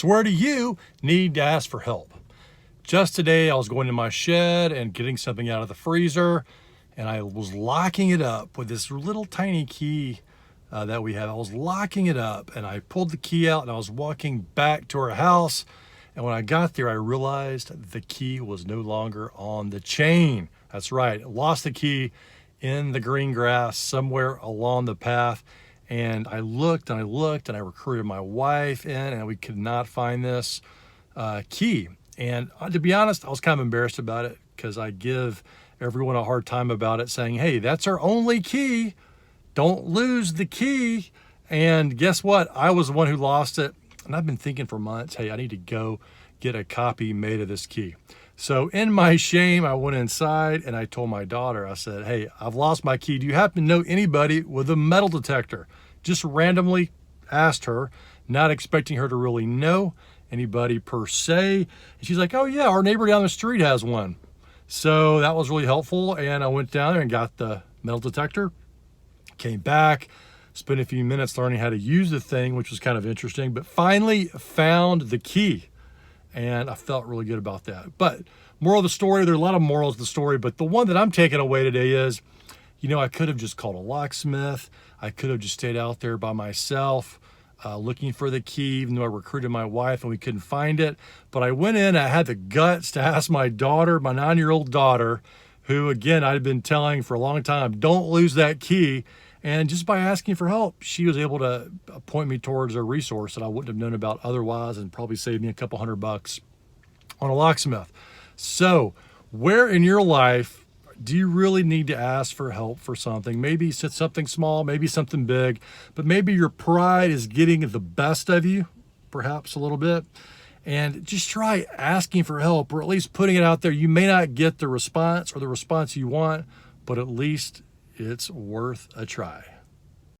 So where do you need to ask for help? Just today, I was going to my shed and getting something out of the freezer, and I was locking it up with this little tiny key that we have. I was locking it up, and I pulled the key out, and I was walking back to our house. And when I got there, I realized the key was no longer on the chain. That's right, I lost the key in the green grass somewhere along the path. And I looked and I looked and I recruited my wife in, and we could not find this key. And to be honest, I was kind of embarrassed about it because I give everyone a hard time about it, saying, hey, that's our only key. Don't lose the key. And guess what? I was the one who lost it. And I've been thinking for months, hey, I need to go get a copy made of this key. So in my shame, I went inside and I told my daughter, I said, hey, I've lost my key. Do you happen to know anybody with a metal detector? Just randomly asked her, not expecting her to really know anybody per se. And she's like, oh yeah, our neighbor down the street has one. So that was really helpful. And I went down there and got the metal detector, came back, spent a few minutes learning how to use the thing, which was kind of interesting, but finally found the key. And I felt really good about that. But moral of the story, there are a lot of morals to the story, but the one that I'm taking away today is, I could have just called a locksmith. I could have just stayed out there by myself looking for the key, even though I recruited my wife and we couldn't find it. But I went in, I had the guts to ask my daughter, my 9-year-old daughter, who again, I'd been telling for a long time, don't lose that key. And just by asking for help, she was able to point me towards a resource that I wouldn't have known about otherwise, and probably saved me a couple $100 on a locksmith. So where in your life do you really need to ask for help for something? Maybe it's something small, maybe something big, but maybe your pride is getting the best of you, perhaps a little bit. And just try asking for help, or at least putting it out there. You may not get the response or the response you want, but at least it's worth a try.